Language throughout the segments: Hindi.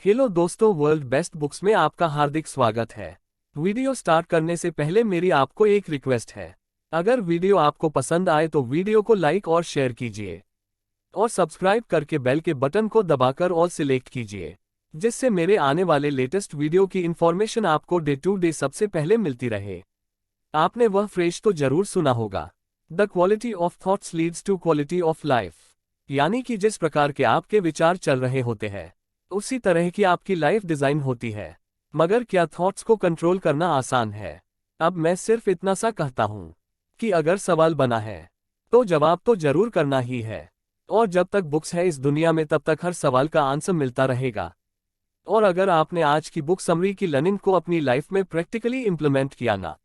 हेलो दोस्तों, वर्ल्ड बेस्ट बुक्स में आपका हार्दिक स्वागत है। वीडियो स्टार्ट करने से पहले मेरी आपको एक रिक्वेस्ट है। अगर वीडियो आपको पसंद आए तो वीडियो को लाइक और शेयर कीजिए और सब्सक्राइब करके बेल के बटन को दबाकर ऑल सिलेक्ट कीजिए, जिससे मेरे आने वाले लेटेस्ट वीडियो की इन्फॉर्मेशन आपको डे टू डे सबसे पहले मिलती रहे। आपने वह फ्रेज तो जरूर सुना होगा, the quality of thoughts leads to quality of life. यानी कि जिस प्रकार के आपके विचार चल रहे होते हैं उसी तरह की आपकी लाइफ डिजाइन होती है। मगर क्या थॉट्स को कंट्रोल करना आसान है? अब मैं सिर्फ इतना सा कहता हूं कि अगर सवाल बना है तो जवाब तो जरूर करना ही है, और जब तक बुक्स है इस दुनिया में तब तक हर सवाल का आंसर मिलता रहेगा। और अगर आपने आज की बुक समरी की लर्निंग को अपनी लाइफ में प्रैक्टिकली इंप्लीमेंट किया ना,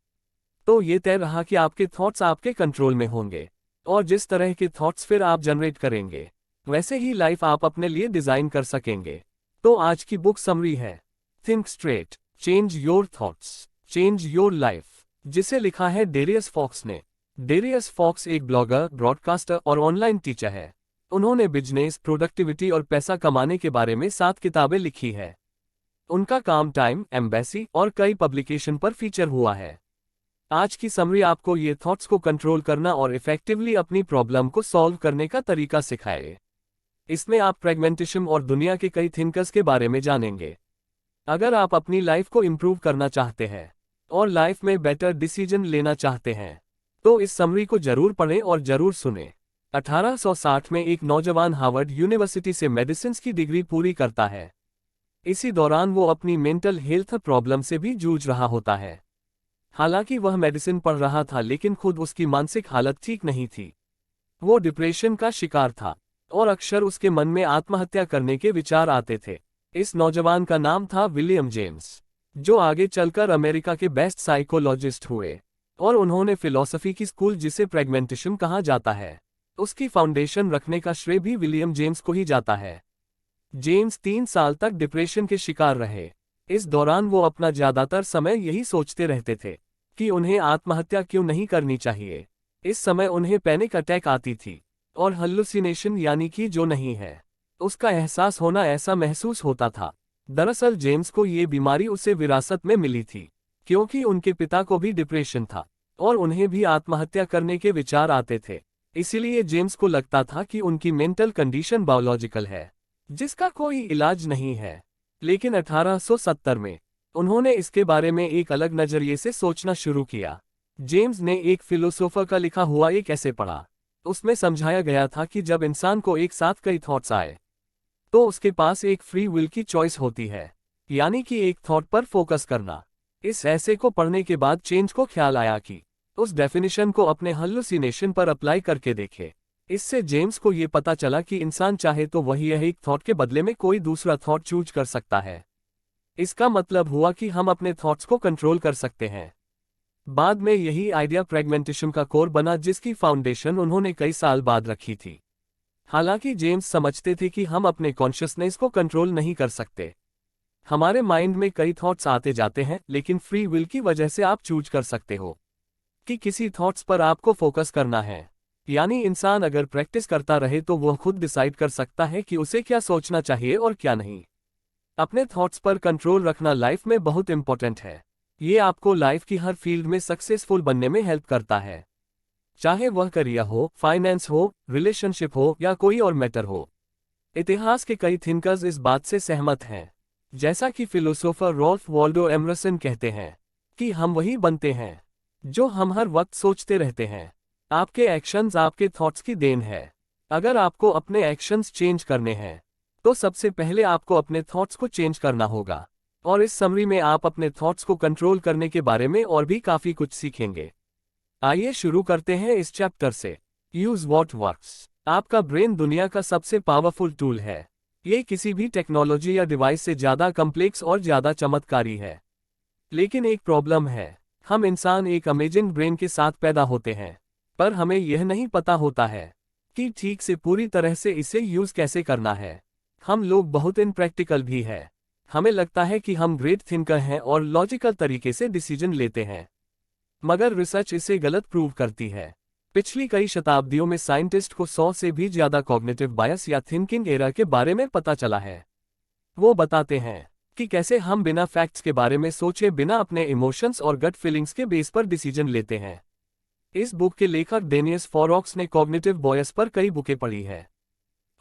तो ये तय रहा कि आपके थॉट्स आपके कंट्रोल में होंगे, और जिस तरह के थॉट्स फिर आप जनरेट करेंगे वैसे ही लाइफ आप अपने लिए डिजाइन कर सकेंगे। तो आज की बुक समरी है think straight, change your thoughts, change your life, जिसे लिखा है डेरियस फॉक्स ने। डेरियस फॉक्स एक ब्लॉगर, ब्रॉडकास्टर और ऑनलाइन टीचर है। उन्होंने बिजनेस, प्रोडक्टिविटी और पैसा कमाने के बारे में 7 किताबें लिखी है। उनका काम टाइम, एम्बेसी और कई पब्लिकेशन पर फीचर हुआ है। आज की समरी आपको ये थॉट्स को कंट्रोल करना और इफेक्टिवली अपनी प्रॉब्लम को सॉल्व करने का तरीका सिखाए। इसमें आप प्रैग्मेटिज्म और दुनिया के कई थिंकर्स के बारे में जानेंगे। अगर आप अपनी लाइफ को इंप्रूव करना चाहते हैं और लाइफ में बेटर डिसीजन लेना चाहते हैं तो इस समरी को जरूर पढ़ें और जरूर सुनें। 1860 में एक नौजवान हार्वर्ड यूनिवर्सिटी से मेडिसिन की डिग्री पूरी करता है। इसी दौरान वो अपनी मेंटल हेल्थ प्रॉब्लम से भी जूझ रहा होता है। हालांकि वह मेडिसिन पढ़ रहा था लेकिन खुद उसकी मानसिक हालत ठीक नहीं थी। वो डिप्रेशन का शिकार था और अक्सर उसके मन में आत्महत्या करने के विचार आते थे। इस नौजवान का नाम था विलियम जेम्स, जो आगे चलकर अमेरिका के बेस्ट साइकोलॉजिस्ट हुए, और उन्होंने फिलॉसफी की स्कूल, जिसे प्रैग्मेटिज्म कहा जाता है, उसकी फाउंडेशन रखने का श्रेय भी विलियम जेम्स को ही जाता है। जेम्स 3 साल तक डिप्रेशन के शिकार रहे। इस दौरान वो अपना ज्यादातर समय यही सोचते रहते थे कि उन्हें आत्महत्या क्यों नहीं करनी चाहिए। इस समय उन्हें पैनिक अटैक आती थी और हल्लुसिनेशन यानी कि जो नहीं है उसका एहसास होना ऐसा महसूस होता था। दरअसल जेम्स को ये बीमारी उसे विरासत में मिली थी, क्योंकि उनके पिता को भी डिप्रेशन था और उन्हें भी आत्महत्या करने के विचार आते थे। इसीलिए जेम्स को लगता था कि उनकी मेंटल कंडीशन बायोलॉजिकल है, जिसका कोई इलाज नहीं है। लेकिन 1870 में उन्होंने इसके बारे में एक अलग नजरिए से सोचना शुरू किया। जेम्स ने एक फिलोसोफर का लिखा हुआ एक ऐसे पढ़ा। उसमें समझाया गया था कि जब इंसान को एक साथ कई थॉट्स आए तो उसके पास एक फ्री विल की चॉइस होती है, यानी कि एक थॉट पर फोकस करना। इस ऐसे को पढ़ने के बाद चेंज को ख्याल आया कि उस डेफिनेशन को अपने हल्लुसिनेशन पर अप्लाई करके देखे। इससे जेम्स को ये पता चला कि इंसान चाहे तो वही यह एक थॉट के बदले में कोई दूसरा थॉट चूज कर सकता है। इसका मतलब हुआ कि हम अपने थॉट्स को कंट्रोल कर सकते हैं। बाद में यही आइडिया प्रैग्मेटिज्म का कोर बना, जिसकी फाउंडेशन उन्होंने कई साल बाद रखी थी। हालांकि जेम्स समझते थे कि हम अपने कॉन्शियसनेस को कंट्रोल नहीं कर सकते। हमारे माइंड में कई थॉट्स आते जाते हैं, लेकिन फ्री विल की वजह से आप चूज कर सकते हो कि किसी थॉट्स पर आपको फोकस करना है। यानी इंसान अगर प्रैक्टिस करता रहे तो वह खुद डिसाइड कर सकता है कि उसे क्या सोचना चाहिए और क्या नहीं। अपने थॉट्स पर कंट्रोल रखना लाइफ में बहुत इंपॉर्टेंट है। ये आपको लाइफ की हर फील्ड में सक्सेसफुल बनने में हेल्प करता है, चाहे वह करियर हो, फाइनेंस हो, रिलेशनशिप हो या कोई और मैटर हो। इतिहास के कई थिंकर्स इस बात से सहमत हैं। जैसा कि फिलोसोफर रॉल्फ वॉल्डो एमरसन कहते हैं कि हम वही बनते हैं जो हम हर वक्त सोचते रहते हैं। आपके एक्शंस आपके थॉट्स की देन है। अगर आपको अपने एक्शंस चेंज करने हैं तो सबसे पहले आपको अपने थॉट्स को चेंज करना होगा। और इस समरी में आप अपने थॉट्स को कंट्रोल करने के बारे में और भी काफी कुछ सीखेंगे। आइए शुरू करते हैं इस चैप्टर से। Use what works. आपका ब्रेन दुनिया का सबसे पावरफुल टूल है। ये किसी भी टेक्नोलॉजी या डिवाइस से ज्यादा कॉम्प्लेक्स और ज्यादा चमत्कारी है। लेकिन एक प्रॉब्लम है, हम इंसान एक अमेजिंग ब्रेन के साथ पैदा होते हैं, पर हमें यह नहीं पता होता है कि ठीक से पूरी तरह से इसे यूज कैसे करना है। हम लोग बहुत इनप्रैक्टिकल भी है। हमें लगता है कि हम ग्रेट थिंकर हैं और लॉजिकल तरीके से डिसीजन लेते हैं, मगर रिसर्च इसे गलत प्रूव करती है। पिछली कई शताब्दियों में साइंटिस्ट को 100 से भी ज्यादा कॉग्निटिव बायस या थिंकिंग एरर के बारे में पता चला है। वो बताते हैं कि कैसे हम बिना फैक्ट्स के बारे में सोचे बिना अपने इमोशंस और गट फीलिंग्स के बेस पर डिसीजन लेते हैं। इस बुक के लेखक डेनियस फॉरॉक्स ने कॉग्निटिव बॉयस पर कई बुकें पढ़ी है।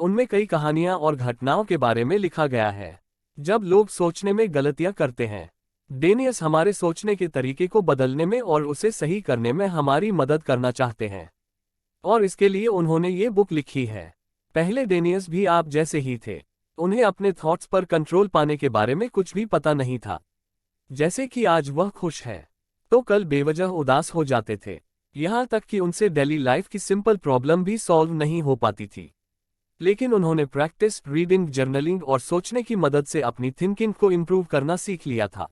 उनमें कई कहानियां और घटनाओं के बारे में लिखा गया है जब लोग सोचने में गलतियां करते हैं। डेनियस हमारे सोचने के तरीके को बदलने में और उसे सही करने में हमारी मदद करना चाहते हैं, और इसके लिए उन्होंने ये बुक लिखी है। पहले डेनियस भी आप जैसे ही थे। उन्हें अपने थॉट्स पर कंट्रोल पाने के बारे में कुछ भी पता नहीं था। जैसे कि आज वह खुश है तो कल बेवजह उदास हो जाते थे, यहाँ तक कि उनसे डेली लाइफ की सिंपल प्रॉब्लम भी सॉल्व नहीं हो पाती थी। लेकिन उन्होंने प्रैक्टिस, रीडिंग, जर्नलिंग और सोचने की मदद से अपनी थिंकिंग को इम्प्रूव करना सीख लिया था।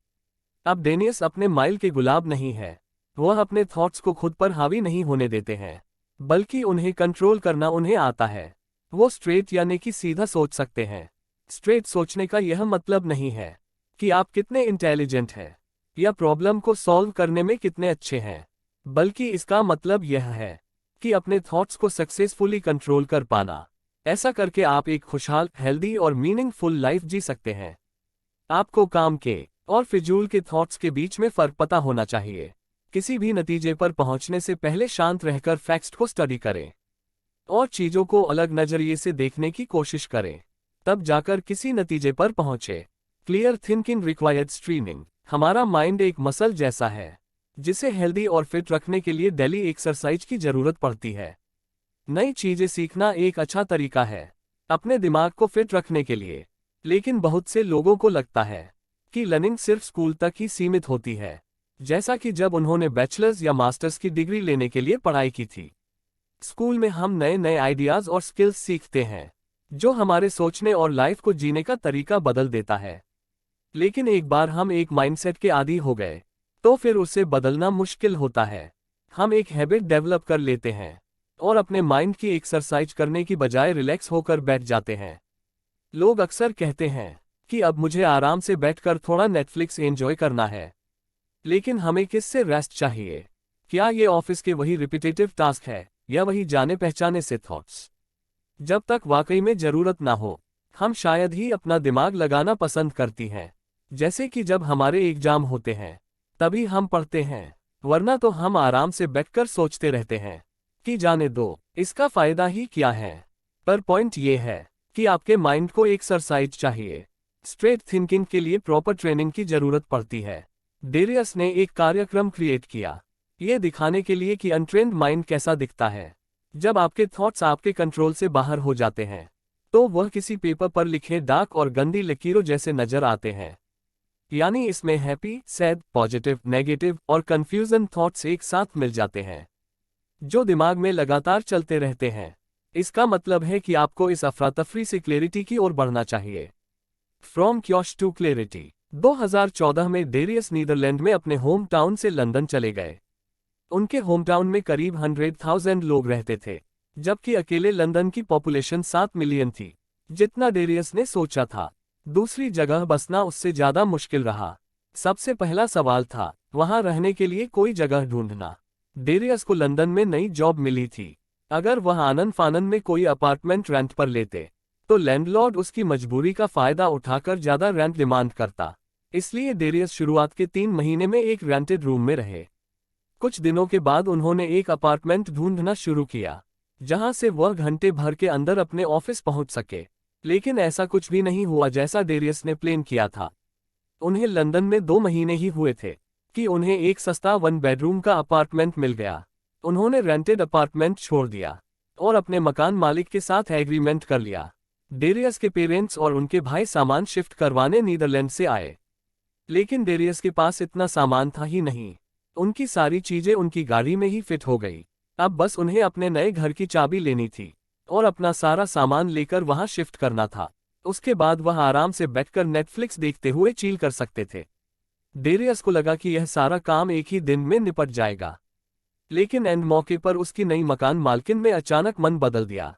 अब डेनियस अपने माइल के गुलाब नहीं है। वह अपने थॉट्स को खुद पर हावी नहीं होने देते हैं, बल्कि उन्हें कंट्रोल करना उन्हें आता है। वो स्ट्रेट यानी कि सीधा सोच सकते हैं। स्ट्रेट सोचने का यह मतलब नहीं है कि आप कितने इंटेलिजेंट हैं या प्रॉब्लम को सॉल्व करने में कितने अच्छे हैं, बल्कि इसका मतलब यह है कि अपने थॉट्स को सक्सेसफुली कंट्रोल कर पाना। ऐसा करके आप एक खुशहाल, हेल्दी और मीनिंगफुल लाइफ जी सकते हैं। आपको काम के और फिजूल के थॉट्स के बीच में फर्क पता होना चाहिए। किसी भी नतीजे पर पहुंचने से पहले शांत रहकर फैक्ट्स को स्टडी करें और चीजों को अलग नजरिए से देखने की कोशिश करें, तब जाकर किसी नतीजे पर पहुंचे। Clear thinking required streaming. हमारा माइंड एक मसल जैसा है जिसे हेल्दी और फिट रखने के लिए डेली एक्सरसाइज की जरूरत पड़ती है। नई चीजें सीखना एक अच्छा तरीका है अपने दिमाग को फिट रखने के लिए, लेकिन बहुत से लोगों को लगता है कि लर्निंग सिर्फ स्कूल तक ही सीमित होती है, जैसा कि जब उन्होंने बैचलर्स या मास्टर्स की डिग्री लेने के लिए पढ़ाई की थी। स्कूल में हम नए नए आइडियाज और स्किल्स सीखते हैं जो हमारे सोचने और लाइफ को जीने का तरीका बदल देता है। लेकिन एक बार हम एक माइंडसेट के आदी हो गए तो फिर उसे बदलना मुश्किल होता है। हम एक हैबिट डेवलप कर लेते हैं और अपने माइंड की एक्सरसाइज करने की बजाय रिलैक्स होकर बैठ जाते हैं। लोग अक्सर कहते हैं कि अब मुझे आराम से बैठकर थोड़ा नेटफ्लिक्स एंजॉय करना है, लेकिन हमें किससे रेस्ट चाहिए? क्या ये ऑफिस के वही रिपीटेटिव टास्क है या वही जाने पहचाने से थॉट्स? जब तक वाकई में जरूरत ना हो, हम शायद ही अपना दिमाग लगाना पसंद करती हैं। जैसे कि जब हमारे एग्जाम होते हैं तभी हम पढ़ते हैं, वरना तो हम आराम से बैठकर सोचते रहते हैं कि जाने दो, इसका फायदा ही क्या है। पर पॉइंट ये है कि आपके माइंड को एक्सरसाइज चाहिए। स्ट्रेट थिंकिंग के लिए प्रॉपर ट्रेनिंग की जरूरत पड़ती है। डेरियस ने एक कार्यक्रम क्रिएट किया, ये दिखाने के लिए कि अनट्रेन्ड माइंड कैसा दिखता है। जब आपके थॉट्स आपके कंट्रोल से बाहर हो जाते हैं तो वह किसी पेपर पर लिखे डार्क और गंदी लकीरों जैसे नजर आते हैं। यानी इसमें हैप्पी, सैड, पॉजिटिव, नेगेटिव और कंफ्यूजन थॉट्स एक साथ मिल जाते हैं जो दिमाग में लगातार चलते रहते हैं। इसका मतलब है कि आपको इस अफरा तफरी से क्लैरिटी की ओर बढ़ना चाहिए। From क्योश to clarity. 2014 में डेरियस नीदरलैंड में अपने होम टाउन से लंदन चले गए। उनके होम टाउन में करीब 100,000 लोग रहते थे, जबकि अकेले लंदन की पॉपुलेशन 7 मिलियन थी, जितना डेरियस ने सोचा था। दूसरी जगह बसना उससे ज्यादा मुश्किल रहा। सबसे पहला सवाल था वहां रहने के लिए कोई जगह ढूंढना। डेरियस को लंदन में नई जॉब मिली थी। अगर वह आनन फानन में कोई अपार्टमेंट रेंट पर लेते तो लैंडलॉर्ड उसकी मजबूरी का फायदा उठाकर ज्यादा रेंट डिमांड करता। इसलिए डेरियस शुरुआत के 3 महीने में एक रेंटेड रूम में रहे। कुछ दिनों के बाद उन्होंने एक अपार्टमेंट ढूंढना शुरू किया जहां से वह घंटे भर के अंदर अपने ऑफिस पहुंच सके। लेकिन ऐसा कुछ भी नहीं हुआ जैसा डेरियस ने प्लान किया था। उन्हें लंदन में 2 महीने ही हुए थे कि उन्हें एक सस्ता 1 बेडरूम का अपार्टमेंट मिल गया। उन्होंने रेंटेड अपार्टमेंट छोड़ दिया और अपने मकान मालिक के साथ एग्रीमेंट कर लिया। डेरियस के पेरेंट्स और उनके भाई सामान शिफ्ट करवाने नीदरलैंड से आए, लेकिन डेरियस के पास इतना सामान था ही नहीं। उनकी सारी चीजें उनकी गाड़ी में ही फिट हो गई। अब बस उन्हें अपने नए घर की चाबी लेनी थी और अपना सारा सामान लेकर वहां शिफ्ट करना था। उसके बाद वह आराम से बैठकर नेटफ्लिक्स देखते हुए चिल कर सकते थे। डेरियस को लगा कि यह सारा काम एक ही दिन में निपट जाएगा, लेकिन एंड मौके पर उसकी नई मकान मालकिन में अचानक मन बदल दिया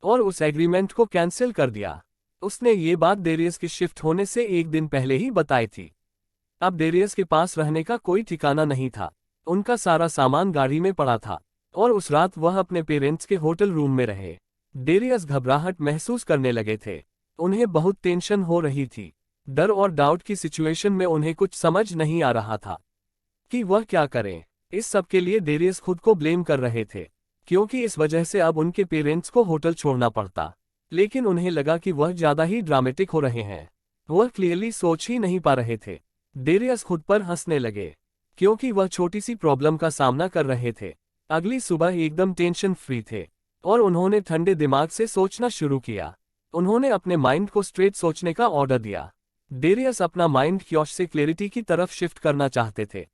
और उस एग्रीमेंट को कैंसिल कर दिया। उसने ये बात डेरियस के शिफ्ट होने से एक दिन पहले ही बताई थी। अब डेरियस के पास रहने का कोई ठिकाना नहीं था। उनका सारा सामान गाड़ी में पड़ा था और उस रात वह अपने पेरेंट्स के होटल रूम में रहे। डेरियस घबराहट महसूस करने लगे थे उन्हें बहुत टेंशन हो रही थी। डर और डाउट की सिचुएशन में उन्हें कुछ समझ नहीं आ रहा था कि वह क्या करें। इस सब के लिए डेरियस खुद को ब्लेम कर रहे थे, क्योंकि इस वजह से अब उनके पेरेंट्स को होटल छोड़ना पड़ता। लेकिन उन्हें लगा कि वह ज्यादा ही ड्रामेटिक हो रहे हैं। वह क्लियरली सोच ही नहीं पा रहे थे। डेरियस खुद पर हंसने लगे, क्योंकि वह छोटी सी प्रॉब्लम का सामना कर रहे थे। अगली सुबह एकदम टेंशन फ्री थे और उन्होंने ठंडे दिमाग से सोचना शुरू किया। उन्होंने अपने माइंड को स्ट्रेट सोचने का ऑर्डर दिया। डेरियस अपना माइंड क्योश से क्लैरिटी की तरफ शिफ्ट करना चाहते थे।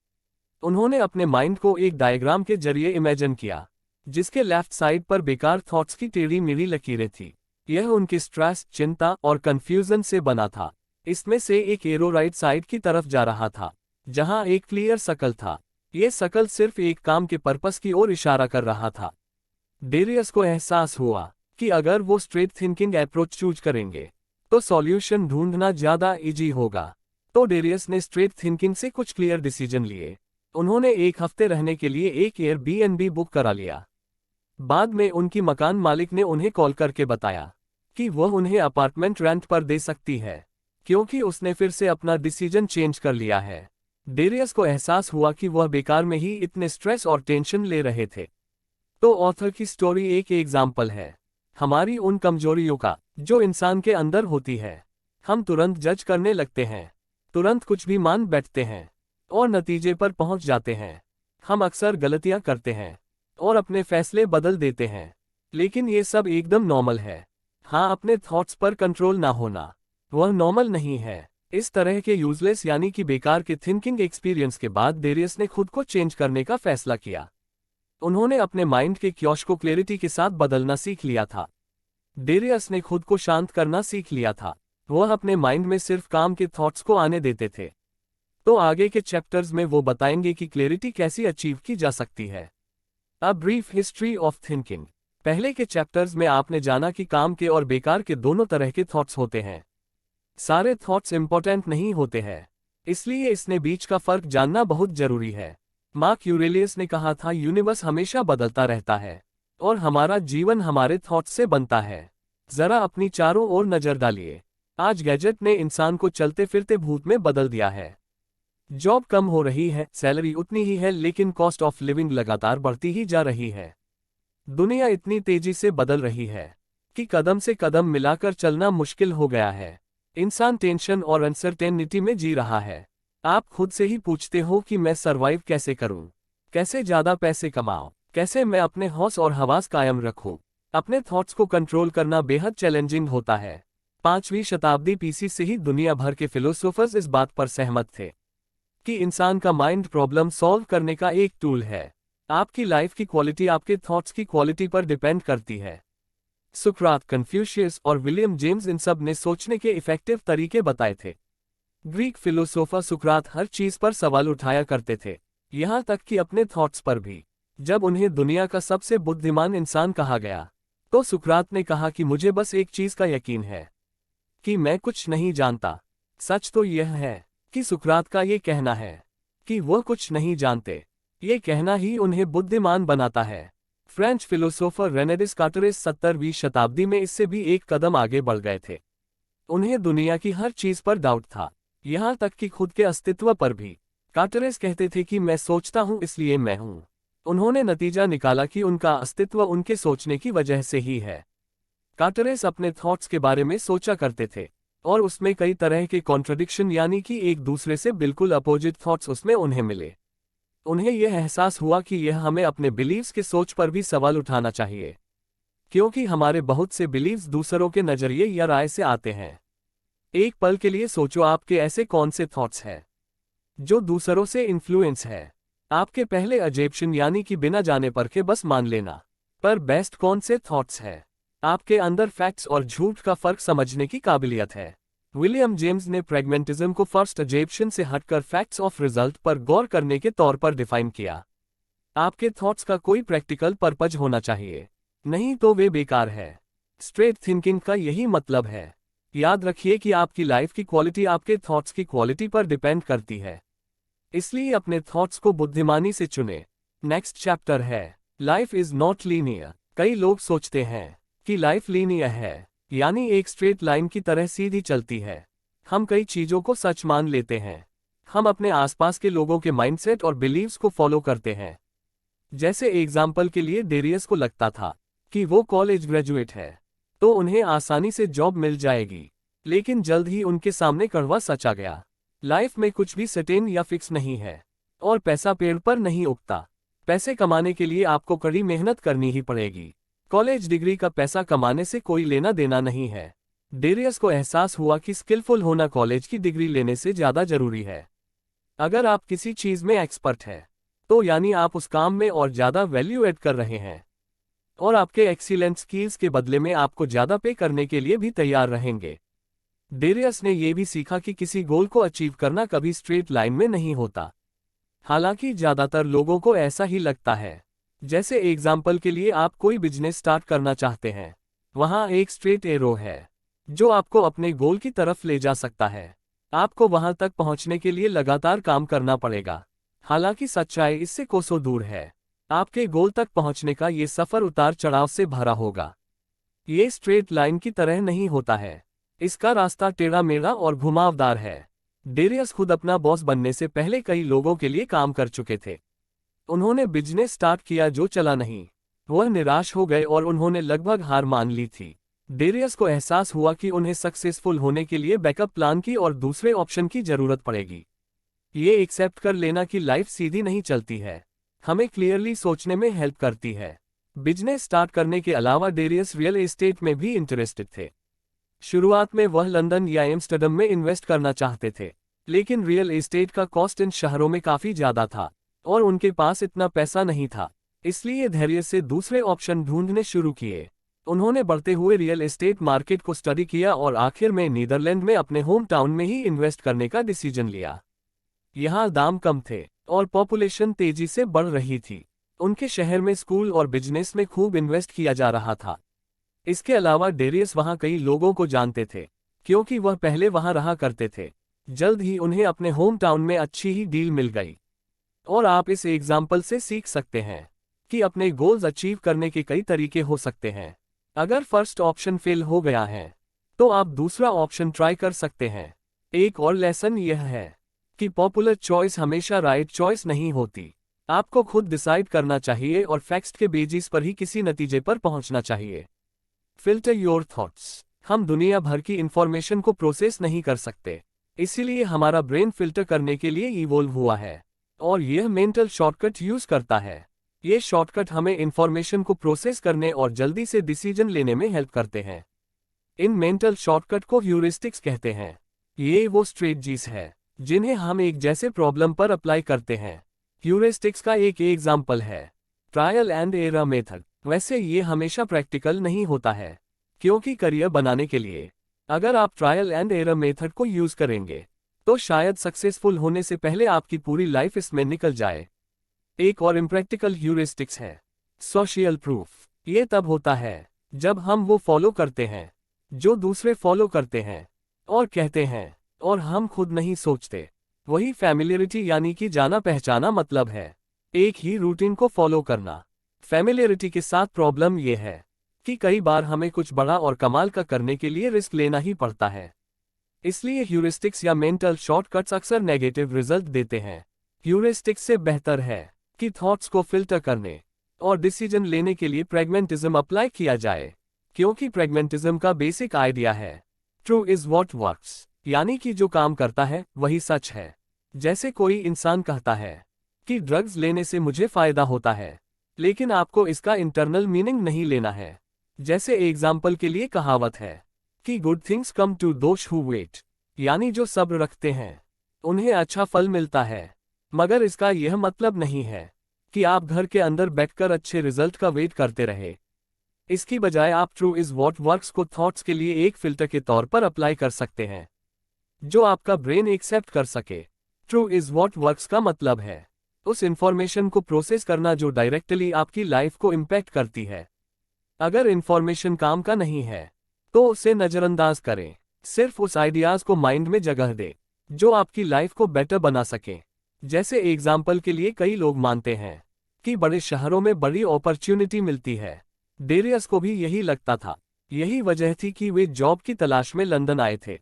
उन्होंने अपने माइंड को एक डायग्राम के जरिए इमेजिन किया, जिसके लेफ्ट साइड पर बेकार थॉट्स की टेढ़ी मेढ़ी लकीरें थी। यह उनकी स्ट्रेस, चिंता और कंफ्यूजन से बना था। इसमें से एक एरो राइट साइड की तरफ जा रहा था, जहां एक क्लियर सर्कल था। यह सर्कल सिर्फ एक काम के पर्पस की ओर इशारा कर रहा था। डेरियस को एहसास हुआ कि अगर वो स्ट्रेट थिंकिंग अप्रोच चूज करेंगे तो सॉल्यूशन ढूंढना ज्यादा इजी होगा। तो डेरियस ने स्ट्रेट थिंकिंग से कुछ क्लियर डिसीजन लिए। उन्होंने एक हफ्ते रहने के लिए एक एयरबीएनबी बुक करा लिया। बाद में उनकी मकान मालिक ने उन्हें कॉल करके बताया कि वह उन्हें अपार्टमेंट रेंट पर दे सकती है, क्योंकि उसने फिर से अपना डिसीजन चेंज कर लिया है। डेरियस को एहसास हुआ कि वह बेकार में ही इतने स्ट्रेस और टेंशन ले रहे थे। तो ऑथर की स्टोरी एक एग्जाम्पल है हमारी उन कमजोरियों का जो इंसान के अंदर होती है। हम तुरंत जज करने लगते हैं, तुरंत कुछ भी मान बैठते हैं और नतीजे पर पहुंच जाते हैं। हम अक्सर गलतियां करते हैं और अपने फैसले बदल देते हैं, लेकिन ये सब एकदम नॉर्मल है। हाँ, अपने थॉट्स पर कंट्रोल ना होना वह नॉर्मल नहीं है। इस तरह के यूजलेस यानी कि बेकार के थिंकिंग एक्सपीरियंस के बाद डेरियस ने खुद को चेंज करने का फैसला किया। उन्होंने अपने माइंड के क्योश को क्लैरिटी के साथ बदलना सीख लिया था। डेरियस ने खुद को शांत करना सीख लिया था। वह अपने माइंड में सिर्फ काम के थॉट्स को आने देते थे। तो आगे के चैप्टर्स में वो बताएंगे कि क्लैरिटी कैसे अचीव की जा सकती है। A brief history of thinking. पहले के चैप्टर्स में आपने जाना कि काम के और बेकार के दोनों तरह के थॉट्स होते हैं। सारे थॉट्स इंपॉर्टेंट नहीं होते हैं, इसलिए इसने बीच का फर्क जानना बहुत जरूरी है। मार्क यूरेलियस ने कहा था, यूनिवर्स हमेशा बदलता रहता है और हमारा जीवन हमारे थॉट्स से बनता है। जरा अपनी चारों ओर नजर डालिए। आज गैजेट ने इंसान को चलते फिरते भूत में बदल दिया है। जॉब कम हो रही है, सैलरी उतनी ही है, लेकिन कॉस्ट ऑफ लिविंग लगातार बढ़ती ही जा रही है। दुनिया इतनी तेजी से बदल रही है कि कदम से कदम मिलाकर चलना मुश्किल हो गया है। इंसान टेंशन और अनसर्टेनिटी में जी रहा है। आप खुद से ही पूछते हो कि मैं सरवाइव कैसे करूं, कैसे ज्यादा पैसे कमाऊं, कैसे मैं अपने हौस और हवास कायम रखूं। अपने थॉट्स को कंट्रोल करना बेहद चैलेंजिंग होता है। 5वीं शताब्दी पीसी से ही दुनिया भर के फिलोसोफर्स इस बात पर सहमत थे कि इंसान का माइंड प्रॉब्लम सॉल्व करने का एक टूल है। आपकी लाइफ की क्वालिटी आपके थॉट्स की क्वालिटी पर डिपेंड करती है। सुकरात, कन्फ्यूशियस और विलियम जेम्स इन सब ने सोचने के इफेक्टिव तरीके बताए थे। ग्रीक फिलोसोफर सुकरात हर चीज पर सवाल उठाया करते थे, यहां तक कि अपने थॉट्स पर भी। जब उन्हें दुनिया का सबसे बुद्धिमान इंसान कहा गया, तो सुकरात ने कहा कि मुझे बस एक चीज का यकीन है कि मैं कुछ नहीं जानता। सच तो यह है कि सुकरात का ये कहना है कि वह कुछ नहीं जानते, ये कहना ही उन्हें बुद्धिमान बनाता है। फ्रेंच फिलोसोफर रेने डेस्कार्टेस 17वीं शताब्दी में इससे भी एक कदम आगे बढ़ गए थे। उन्हें दुनिया की हर चीज पर डाउट था, यहां तक कि खुद के अस्तित्व पर भी। कार्टेरेस कहते थे कि मैं सोचता हूं इसलिए मैं हूं। उन्होंने नतीजा निकाला कि उनका अस्तित्व उनके सोचने की वजह से ही है। कार्टेरेस अपने थॉट्स के बारे में सोचा करते थे और उसमें कई तरह के कॉन्ट्रडिक्शन यानी कि एक दूसरे से बिल्कुल अपोजिट थॉट्स उसमें उन्हें मिले। उन्हें यह एहसास हुआ कि यह हमें अपने बिलीव्स के सोच पर भी सवाल उठाना चाहिए, क्योंकि हमारे बहुत से बिलीव्स दूसरों के नजरिए या राय से आते हैं। एक पल के लिए सोचो, आपके ऐसे कौन से थॉट्स हैं जो दूसरों से इन्फ्लुएंस है। आपके पहले अजेप्शन यानी कि बिना जाने परखे बस मान लेना पर बेस्ट कौन से थॉट्स है। आपके अंदर फैक्ट्स और झूठ का फर्क समझने की काबिलियत है। विलियम जेम्स ने प्रैग्मेटिज्म को फर्स्ट अजेप्शन से हटकर फैक्ट्स ऑफ रिजल्ट पर गौर करने के तौर पर डिफाइन किया। आपके थॉट्स का कोई प्रैक्टिकल पर्पज होना चाहिए, नहीं तो वे बेकार है। स्ट्रेट थिंकिंग का यही मतलब है। याद रखिए कि आपकी लाइफ की क्वालिटी आपके थॉट्स की क्वालिटी पर डिपेंड करती है, इसलिए अपने थॉट्स को बुद्धिमानी से चुने। नेक्स्ट चैप्टर है लाइफ इज नॉट लीनियर। कई लोग सोचते हैं कि लाइफ लीनियर है, यानी एक स्ट्रेट लाइन की तरह सीधी चलती है। हम कई चीजों को सच मान लेते हैं। हम अपने आसपास के लोगों के माइंडसेट और बिलीव्स को फॉलो करते हैं। जैसे एग्जाम्पल के लिए डेरियस को लगता था कि वो कॉलेज ग्रेजुएट है तो उन्हें आसानी से जॉब मिल जाएगी, लेकिन जल्द ही उनके सामने कड़वा सच आ गया। लाइफ में कुछ भी सर्टेन या फिक्स नहीं है और पैसा पेड़ पर नहीं उगता। पैसे कमाने के लिए आपको कड़ी मेहनत करनी ही पड़ेगी। कॉलेज डिग्री का पैसा कमाने से कोई लेना देना नहीं है। डेरियस को एहसास हुआ कि स्किलफुल होना कॉलेज की डिग्री लेने से ज्यादा जरूरी है। अगर आप किसी चीज में एक्सपर्ट है तो यानी आप उस काम में और ज्यादा वैल्यू ऐड कर रहे हैं और आपके एक्सीलेंट स्किल्स के बदले में आपको ज्यादा पे करने के लिए भी तैयार रहेंगे। डेरियस ने यह भी सीखा कि किसी गोल को अचीव करना कभी स्ट्रेट लाइन में नहीं होता। हालांकि ज्यादातर लोगों को ऐसा ही लगता है। जैसे एग्जाम्पल के लिए आप कोई बिजनेस स्टार्ट करना चाहते हैं, वहां एक स्ट्रेट एरो है जो आपको अपने गोल की तरफ ले जा सकता है। आपको वहां तक पहुंचने के लिए लगातार काम करना पड़ेगा। हालांकि सच्चाई इससे कोसों दूर है। आपके गोल तक पहुंचने का ये सफर उतार चढ़ाव से भरा होगा। ये स्ट्रेट लाइन की तरह नहीं होता है। इसका रास्ता टेढ़ा मेढ़ा और घुमावदार है। डेरियस खुद अपना बॉस बनने से पहले कई लोगों के लिए काम कर चुके थे। उन्होंने बिजनेस स्टार्ट किया जो चला नहीं। वह निराश हो गए और उन्होंने लगभग हार मान ली थी। डेरियस को एहसास हुआ कि उन्हें सक्सेसफुल होने के लिए बैकअप प्लान की और दूसरे ऑप्शन की जरूरत पड़ेगी। ये एक्सेप्ट कर लेना कि लाइफ सीधी नहीं चलती है हमें क्लियरली सोचने में हेल्प करती है। बिजनेस स्टार्ट करने के अलावा डेरियस रियल एस्टेट में भी इंटरेस्टेड थे। शुरुआत में वह लंदन या एम्स्टर्डम में इन्वेस्ट करना चाहते थे, लेकिन रियल एस्टेट का कॉस्ट इन शहरों में काफी ज्यादा था और उनके पास इतना पैसा नहीं था। इसलिए धैर्य से दूसरे ऑप्शन ढूंढने शुरू किए। उन्होंने बढ़ते हुए रियल एस्टेट मार्केट को स्टडी किया और आखिर में नीदरलैंड में अपने होम टाउन में ही इन्वेस्ट करने का डिसीजन लिया। यहाँ दाम कम थे और पॉपुलेशन तेजी से बढ़ रही थी। उनके शहर में स्कूल और बिजनेस में खूब इन्वेस्ट किया जा रहा था। इसके अलावा डेरियस वहां कई लोगों को जानते थे क्योंकि वह पहले वहां रहा करते थे। जल्द ही उन्हें अपने होम टाउन में अच्छी ही डील मिल गई। और आप इस एग्जाम्पल से सीख सकते हैं कि अपने गोल्स अचीव करने के कई तरीके हो सकते हैं। अगर फर्स्ट ऑप्शन फेल हो गया है तो आप दूसरा ऑप्शन ट्राई कर सकते हैं। एक और लेसन यह है कि पॉपुलर चॉइस हमेशा राइट चॉइस नहीं होती। आपको खुद डिसाइड करना चाहिए और फैक्ट्स के बेसिस पर ही किसी नतीजे पर पहुंचना चाहिए। Filter your thoughts. हम दुनिया भर की इंफॉर्मेशन को प्रोसेस नहीं कर सकते, इसीलिए हमारा ब्रेन फिल्टर करने के लिए इवॉल्व हुआ है और यह मेंटल शॉर्टकट यूज करता है। ये शॉर्टकट हमें इंफॉर्मेशन को प्रोसेस करने और जल्दी से डिसीजन लेने में हेल्प करते हैं। इन मेंटल शॉर्टकट को ह्यूरिस्टिक्स कहते हैं। ये वो स्ट्रेटजीज है जिन्हें हम एक जैसे प्रॉब्लम पर अप्लाई करते हैं। ह्यूरिस्टिक्स का एक एग्जाम्पल है ट्रायल एंड एरर मेथड। वैसे ये हमेशा प्रैक्टिकल नहीं होता है, क्योंकि करियर बनाने के लिए अगर आप ट्रायल एंड एरर मेथड को यूज करेंगे तो शायद सक्सेसफुल होने से पहले आपकी पूरी लाइफ इसमें निकल जाए। एक और इम्प्रैक्टिकल ह्यूरिस्टिक्स है सोशल प्रूफ। ये तब होता है जब हम वो फॉलो करते हैं जो दूसरे फॉलो करते हैं और कहते हैं और हम खुद नहीं सोचते। वही फैमिलियरिटी यानी कि जाना पहचाना मतलब है, एक ही रूटीन को फॉलो करना। फैमिलियरिटी के साथ प्रॉब्लम यह है कि कई बार हमें कुछ बड़ा और कमाल का करने के लिए रिस्क लेना ही पड़ता है। इसलिए ह्यूरिस्टिक्स या मेंटल शॉर्टकट्स अक्सर नेगेटिव रिजल्ट देते हैं। ह्यूरिस्टिक्स से बेहतर है कि थॉट्स को फिल्टर करने और डिसीजन लेने के लिए प्रैग्मेटिज्म अप्लाई किया जाए, क्योंकि प्रैग्मेटिज्म का बेसिक आइडिया है ट्रू इज व्हाट वर्क्स, यानी कि जो काम करता है वही सच है। जैसे कोई इंसान कहता है कि ड्रग्स लेने से मुझे फायदा होता है, लेकिन आपको इसका इंटरनल मीनिंग नहीं लेना है। जैसे एग्जाम्पल के लिए कहावत है कि good things come to those who wait, यानी जो सब्र रखते हैं उन्हें अच्छा फल मिलता है। मगर इसका यह मतलब नहीं है कि आप घर के अंदर बैठकर अच्छे रिजल्ट का वेट करते रहे। इसकी बजाय आप ट्रू इज व्हाट वर्क्स को थॉट्स के लिए एक फिल्टर के तौर पर अप्लाई कर सकते हैं जो आपका ब्रेन एक्सेप्ट कर सके। ट्रू इज व्हाट वर्क्स का मतलब है उस इंफॉर्मेशन को प्रोसेस करना जो डायरेक्टली आपकी लाइफ को इम्पैक्ट करती है। अगर इंफॉर्मेशन काम का नहीं है तो उसे नजरअंदाज करें। सिर्फ उस आइडियाज को माइंड में जगह दे जो आपकी लाइफ को बेटर बना सके। जैसे एग्जाम्पल के लिए कई लोग मानते हैं कि बड़े शहरों में बड़ी अपॉर्चुनिटी मिलती है। डेरियस को भी यही लगता था, यही वजह थी कि वे जॉब की तलाश में लंदन आए थे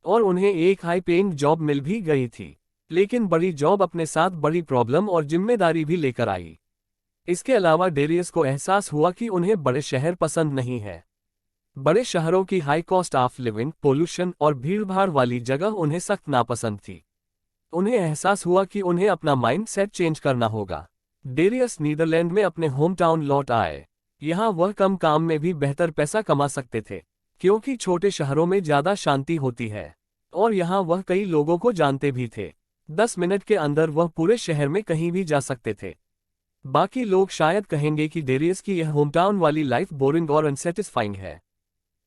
और उन्हें एक हाई पेइंग जॉब मिल भी गई थी। लेकिन बड़ी जॉब अपने साथ बड़ी प्रॉब्लम और जिम्मेदारी भी लेकर आई। इसके अलावा डेरियस को एहसास हुआ कि उन्हें बड़े शहर पसंद नहीं है। बड़े शहरों की high cost of living, pollution और भीड़भाड़ वाली जगह उन्हें सख्त नापसंद थी। उन्हें एहसास हुआ कि उन्हें अपना माइंड सेट चेंज करना होगा। डेरियस नीदरलैंड में अपने होम टाउन लौट आए। यहाँ वह कम काम में भी बेहतर पैसा कमा सकते थे, क्योंकि छोटे शहरों में ज़्यादा शांति होती है और यहाँ वह कई लोगों को जानते भी थे। 10 मिनट के अंदर वह पूरे शहर में कहीं भी जा सकते थे। बाकी लोग शायद कहेंगे कि डेरियस की यह होमटाउन वाली लाइफ बोरिंग और अनसेटिस्फाइंग है,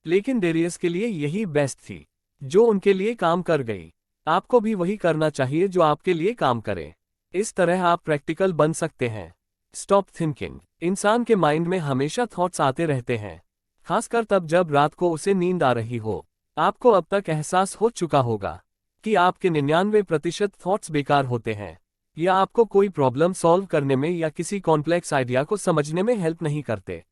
लेकिन डेरियस के लिए यही बेस्ट थी, जो उनके लिए काम कर गई। आपको भी वही करना चाहिए जो आपके लिए काम करे। इस तरह आप प्रैक्टिकल बन सकते हैं। Stop thinking. इंसान के माइंड में हमेशा थॉट्स आते रहते हैं, खासकर तब जब रात को उसे नींद आ रही हो। आपको अब तक एहसास हो चुका होगा कि आपके 99% थॉट्स बेकार होते हैं, या आपको कोई प्रॉब्लम सॉल्व करने में या किसी कॉम्प्लेक्स आइडिया को समझने में हेल्प नहीं करते।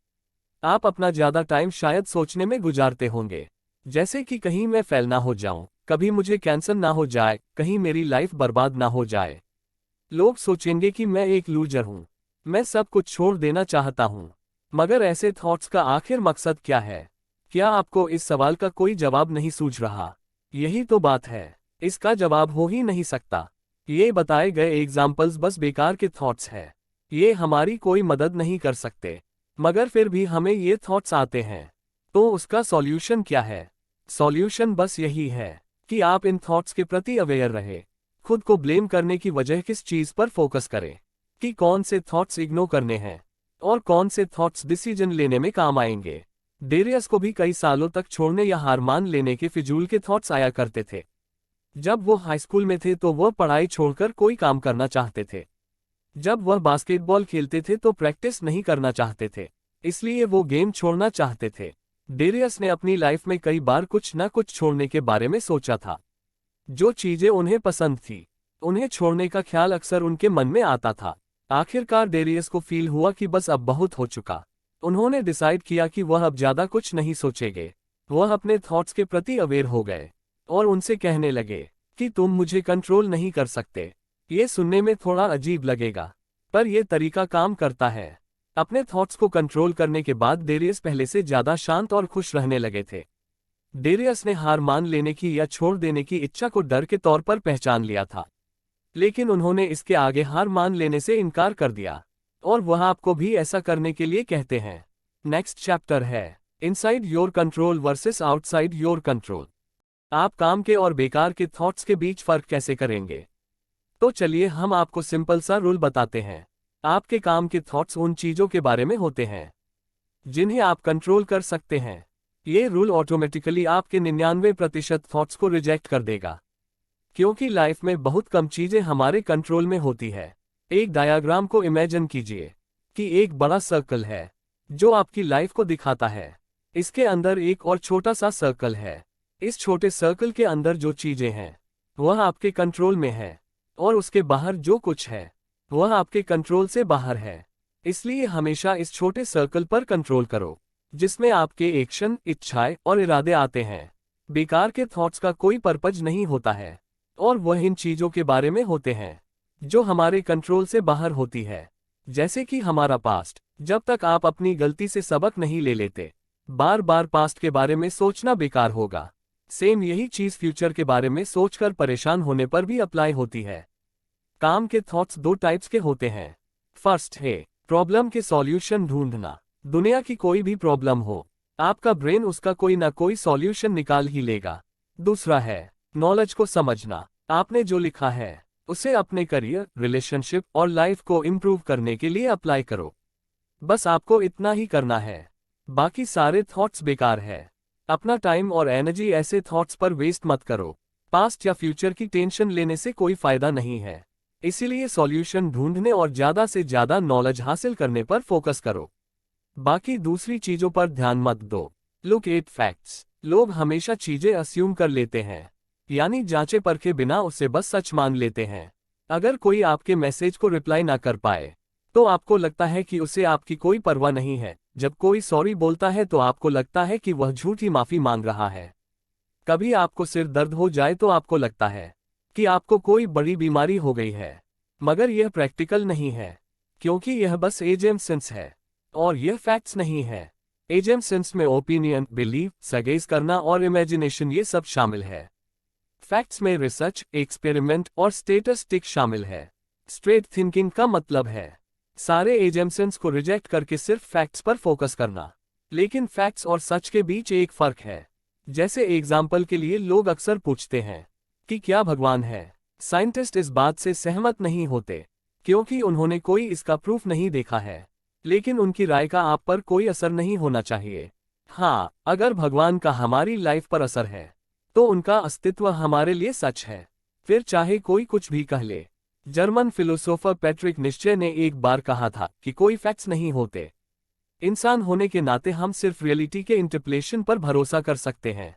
आप अपना ज़्यादा टाइम शायद सोचने में गुजारते होंगे, जैसे कि कहीं मैं फेल ना हो जाऊं, कभी मुझे कैंसर ना हो जाए, कहीं मेरी लाइफ बर्बाद ना हो जाए। लोग सोचेंगे कि मैं एक लूजर हूं, मैं सब कुछ छोड़ देना चाहता हूं। मगर ऐसे थॉट्स का आखिर मकसद क्या है? क्या आपको इस सवाल का कोई जवाब नहीं सूझ रहा? यही तो बात है, इसका जवाब हो ही नहीं सकता। ये बताए गए एग्जाम्पल्स बस बेकार के थॉट्स हैं। ये हमारी कोई मदद नहीं कर सकते, मगर फिर भी हमें ये थॉट्स आते हैं। तो उसका सॉल्यूशन क्या है? सॉल्यूशन बस यही है कि आप इन थॉट्स के प्रति अवेयर रहे। खुद को ब्लेम करने की वजह किस चीज़ पर फोकस करें, कि कौन से थॉट्स इग्नोर करने हैं और कौन से थॉट्स डिसीजन लेने में काम आएंगे। डेरियस को भी कई सालों तक छोड़ने या हार मान लेने के फिजूल के थॉट्स आया करते थे। जब वो हाई स्कूल में थे तो वह पढ़ाई छोड़कर कोई काम करना चाहते थे। जब वह बास्केटबॉल खेलते थे तो प्रैक्टिस नहीं करना चाहते थे, इसलिए वो गेम छोड़ना चाहते थे। डेरियस ने अपनी लाइफ में कई बार कुछ न कुछ छोड़ने के बारे में सोचा था। जो चीजें उन्हें पसंद थी, उन्हें छोड़ने का ख्याल अक्सर उनके मन में आता था। आखिरकार डेरियस को फील हुआ कि बस अब बहुत हो चुका। उन्होंने डिसाइड किया कि वह अब ज्यादा कुछ नहीं सोचेंगे। वह अपने थॉट्स के प्रति अवेयर हो गए और उनसे कहने लगे कि तुम मुझे कंट्रोल नहीं कर सकते। ये सुनने में थोड़ा अजीब लगेगा, पर यह तरीका काम करता है। अपने थॉट्स को कंट्रोल करने के बाद डेरियस पहले से ज्यादा शांत और खुश रहने लगे थे। डेरियस ने हार मान लेने की या छोड़ देने की इच्छा को डर के तौर पर पहचान लिया था, लेकिन उन्होंने इसके आगे हार मान लेने से इनकार कर दिया, और वह आपको भी ऐसा करने के लिए कहते हैं। नेक्स्ट चैप्टर है inside your control versus outside your control. आप काम के और बेकार के थॉट्स के बीच फर्क कैसे करेंगे? तो चलिए हम आपको सिंपल सा रूल बताते हैं। आपके काम के थॉट्स उन चीजों के बारे में होते हैं जिन्हें आप कंट्रोल कर सकते हैं। ये रूल ऑटोमेटिकली आपके 99% थॉट्स को रिजेक्ट कर देगा, क्योंकि लाइफ में बहुत कम चीजें हमारे कंट्रोल में होती है। एक डायग्राम को इमेजिन कीजिए कि एक बड़ा सर्कल है जो आपकी लाइफ को दिखाता है। इसके अंदर एक और छोटा सा सर्कल है। इस छोटे सर्कल के अंदर जो चीजें हैं वह आपके कंट्रोल में है, और उसके बाहर जो कुछ है वह आपके कंट्रोल से बाहर है। इसलिए हमेशा इस छोटे सर्कल पर कंट्रोल करो, जिसमें आपके एक्शन, इच्छाएं और इरादे आते हैं। बेकार के थॉट्स का कोई पर्पज नहीं होता है, और वह इन चीजों के बारे में होते हैं जो हमारे कंट्रोल से बाहर होती है, जैसे कि हमारा पास्ट। जब तक आप अपनी गलती से सबक नहीं ले लेते, बार बार पास्ट के बारे में सोचना बेकार होगा। सेम यही चीज फ्यूचर के बारे में सोचकर परेशान होने पर भी अप्लाई होती है। काम के थॉट्स दो टाइप्स के होते हैं। फर्स्ट है प्रॉब्लम के सॉल्यूशन ढूंढना। दुनिया की कोई भी प्रॉब्लम हो, आपका ब्रेन उसका कोई ना कोई सॉल्यूशन निकाल ही लेगा। दूसरा है नॉलेज को समझना। आपने जो लिखा है उसे अपने करियर, रिलेशनशिप और लाइफ को इम्प्रूव करने के लिए अप्लाई करो। बस आपको इतना ही करना है, बाकी सारे थॉट्स बेकार है। अपना टाइम और एनर्जी ऐसे थॉट्स पर वेस्ट मत करो। पास्ट या फ्यूचर की टेंशन लेने से कोई फायदा नहीं है। इसीलिए सॉल्यूशन ढूंढने और ज्यादा से ज्यादा नॉलेज हासिल करने पर फोकस करो। बाकी दूसरी चीजों पर ध्यान मत दो। Look at facts. लोग हमेशा चीजें अस्यूम कर लेते हैं, यानी जांचे परखे बिना उसे बस सच मान लेते हैं। अगर कोई आपके मैसेज को रिप्लाई ना कर पाए तो आपको लगता है कि उसे आपकी कोई परवाह नहीं है। जब कोई सॉरी बोलता है तो आपको लगता है कि वह झूठी माफी मांग रहा है। कभी आपको सिर दर्द हो जाए तो आपको लगता है कि आपको कोई बड़ी बीमारी हो गई है। मगर यह प्रैक्टिकल नहीं है, क्योंकि यह बस एजेम सेंस है और यह फैक्ट्स नहीं है। एजेम सेंस में ओपिनियन, बिलीव, सगेज करना और इमेजिनेशन ये सब शामिल है। फैक्ट्स में रिसर्च, एक्सपेरिमेंट और स्टेटिस्टिक शामिल है। स्ट्रेट थिंकिंग का मतलब है सारे एजम्पशंस को रिजेक्ट करके सिर्फ फैक्ट्स पर फोकस करना। लेकिन फैक्ट्स और सच के बीच एक फर्क है। जैसे एग्जाम्पल के लिए लोग अक्सर पूछते हैं कि क्या भगवान है। साइंटिस्ट इस बात से सहमत नहीं होते, क्योंकि उन्होंने कोई इसका प्रूफ नहीं देखा है। लेकिन उनकी राय का आप पर कोई असर नहीं होना चाहिए। हाँ, अगर भगवान का हमारी लाइफ पर असर है, तो उनका अस्तित्व हमारे लिए सच है, फिर चाहे कोई कुछ भी कह ले। जर्मन फिलोसोफर पैट्रिक निश्चय ने एक बार कहा था कि कोई फैक्ट्स नहीं होते। इंसान होने के नाते हम सिर्फ रियलिटी के इंटरप्रिटेशन पर भरोसा कर सकते हैं,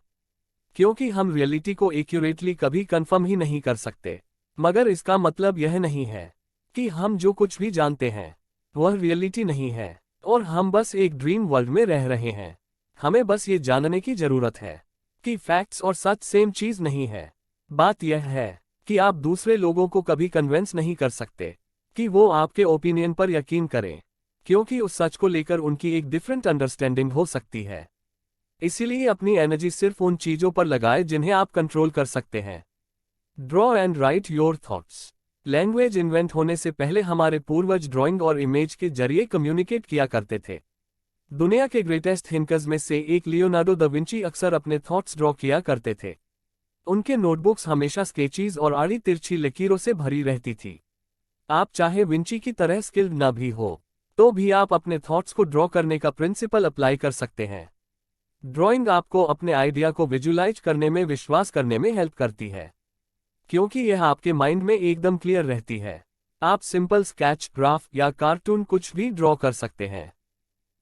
क्योंकि हम रियलिटी को एक्यूरेटली कभी कंफर्म ही नहीं कर सकते। मगर इसका मतलब यह नहीं है कि हम जो कुछ भी जानते हैं वह रियलिटी नहीं है और हम बस एक ड्रीम वर्ल्ड में रह रहे हैं। हमें बस ये जानने की जरूरत है कि फैक्ट्स और सच सेम चीज नहीं है। बात यह है कि आप दूसरे लोगों को कभी कन्विंस नहीं कर सकते कि वो आपके ओपिनियन पर यकीन करें, क्योंकि उस सच को लेकर उनकी एक डिफरेंट अंडरस्टैंडिंग हो सकती है। इसीलिए अपनी एनर्जी सिर्फ उन चीजों पर लगाएं जिन्हें आप कंट्रोल कर सकते हैं। Draw and right your thoughts. Language invent होने से पहले हमारे पूर्वज ड्राइंग और इमेज के जरिए कम्युनिकेट किया करते थे। दुनिया के ग्रेटेस्ट थिंकर्स में से एक लियोनार्डो दा विंची अक्सर अपने थॉट्स ड्रॉ किया करते थे। उनके नोटबुक्स हमेशा स्केचेस और आड़ी तिरछी लकीरों से भरी रहती थी। आप चाहे विंची की तरह स्किल्ड न भी हो, तो भी आप अपने थॉट्स को ड्रॉ करने का प्रिंसिपल अप्लाई कर सकते हैं। ड्राइंग आपको अपने आइडिया को विजुलाइज करने में विश्वास करने में हेल्प करती है, क्योंकि यह आपके माइंड में एकदम क्लियर रहती है। आप सिंपल स्केच, ग्राफ या कार्टून कुछ भी ड्रॉ कर सकते हैं।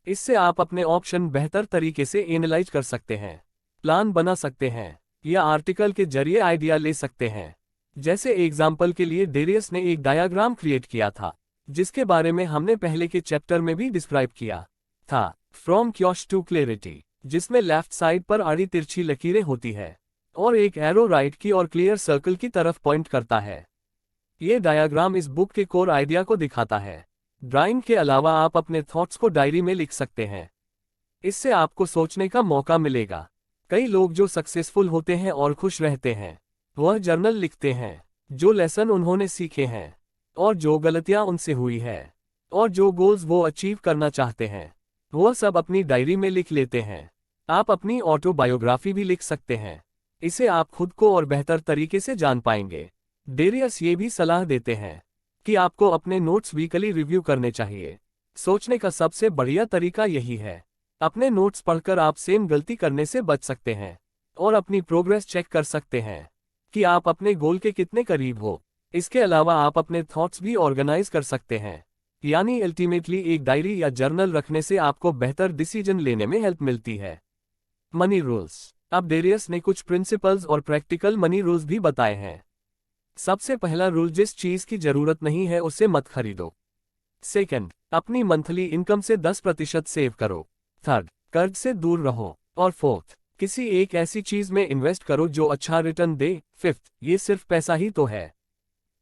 इससे आप अपने ऑप्शन बेहतर तरीके से एनालाइज कर सकते हैं, प्लान बना सकते हैं या आर्टिकल के जरिए आइडिया ले सकते हैं। जैसे एग्जाम्पल के लिए डेरियस ने एक डायग्राम क्रिएट किया था, जिसके बारे में हमने पहले के चैप्टर में भी डिस्क्राइब किया था, फ्रॉम क्योश टू क्लैरिटी, जिसमें लेफ्ट साइड पर आड़ी तिरछी लकीरें होती है और एक एरो राइट की और क्लियर सर्कल की तरफ पॉइंट करता है। ये डायग्राम इस बुक के कोर आइडिया को दिखाता है। ड्राइंग के अलावा आप अपने थॉट्स को डायरी में लिख सकते हैं। इससे आपको सोचने का मौका मिलेगा। कई लोग जो सक्सेसफुल होते हैं और खुश रहते हैं, वह जर्नल लिखते हैं, जो लेसन उन्होंने सीखे हैं और जो गलतियां उनसे हुई है और जो गोल्स वो अचीव करना चाहते हैं, वह सब अपनी डायरी में लिख लेते हैं। आप अपनी ऑटोबायोग्राफी भी लिख सकते हैं। इसे आप खुद को और बेहतर तरीके से जान पाएंगे। डेरियस ये भी सलाह देते हैं कि आपको अपने नोट्स वीकली रिव्यू करने चाहिए। सोचने का सबसे बढ़िया तरीका यही है। अपने नोट्स पढ़कर आप सेम गलती करने से बच सकते हैं और अपनी प्रोग्रेस चेक कर सकते हैं कि आप अपने गोल के कितने करीब हो। इसके अलावा आप अपने थॉट्स भी ऑर्गेनाइज कर सकते हैं, यानी अल्टीमेटली एक डायरी या जर्नल रखने से आपको बेहतर डिसीजन लेने में हेल्प मिलती है। Money rules. अब डेरियस ने कुछ प्रिंसिपल्स और प्रैक्टिकल मनी रूल्स भी बताए हैं। सबसे पहला रूल, जिस चीज की जरूरत नहीं है उसे मत खरीदो। सेकंड, अपनी मंथली इनकम से 10% सेव करो। थर्ड, कर्ज से दूर रहो। और फोर्थ, किसी एक ऐसी चीज में इन्वेस्ट करो जो अच्छा रिटर्न दे। फिफ्थ, ये सिर्फ पैसा ही तो है,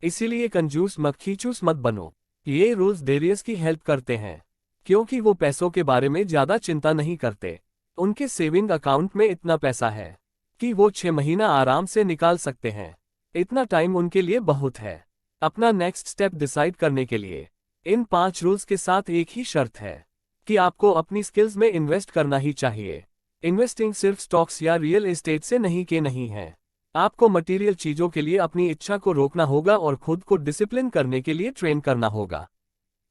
इसीलिए कंजूस मक्खीचूस मत बनो। ये रूल्स डेरियस की हेल्प करते हैं, क्योंकि वो पैसों के बारे में ज्यादा चिंता नहीं करते। उनके सेविंग अकाउंट में इतना पैसा है कि वो 6 महीना आराम से निकाल सकते हैं। इतना टाइम उनके लिए बहुत है अपना नेक्स्ट स्टेप डिसाइड करने के लिए। इन 5 रूल्स के साथ एक ही शर्त है कि आपको अपनी स्किल्स में इन्वेस्ट करना ही चाहिए। इन्वेस्टिंग सिर्फ स्टॉक्स या रियल एस्टेट से नहीं है। आपको मटेरियल चीजों के लिए अपनी इच्छा को रोकना होगा और खुद को डिसिप्लिन करने के लिए ट्रेन करना होगा।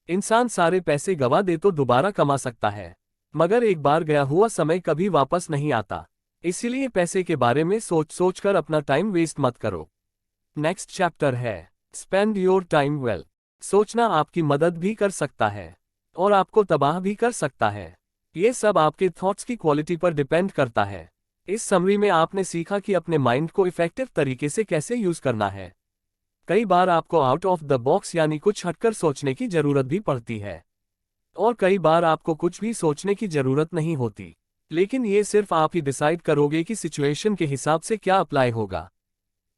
इंसान सारे पैसे गवा दे तो दोबारा कमा सकता है, मगर एक बार गया हुआ समय कभी वापस नहीं आता। इसीलिए पैसे के बारे में सोच कर अपना टाइम वेस्ट मत करो। नेक्स्ट चैप्टर है स्पेंड योर टाइम वेल। सोचना आपकी मदद भी कर सकता है और आपको तबाह भी कर सकता है। ये सब आपके थॉट्स की क्वालिटी पर डिपेंड करता है। इस समरी में आपने सीखा कि अपने माइंड को इफेक्टिव तरीके से कैसे यूज करना है। कई बार आपको आउट ऑफ द बॉक्स यानी कुछ हटकर सोचने की जरूरत भी पड़ती है। और कई बार आपको कुछ भी सोचने की जरूरत नहीं होती, लेकिन ये सिर्फ आप ही डिसाइड करोगे कि सिचुएशन के हिसाब से क्या अप्लाई होगा।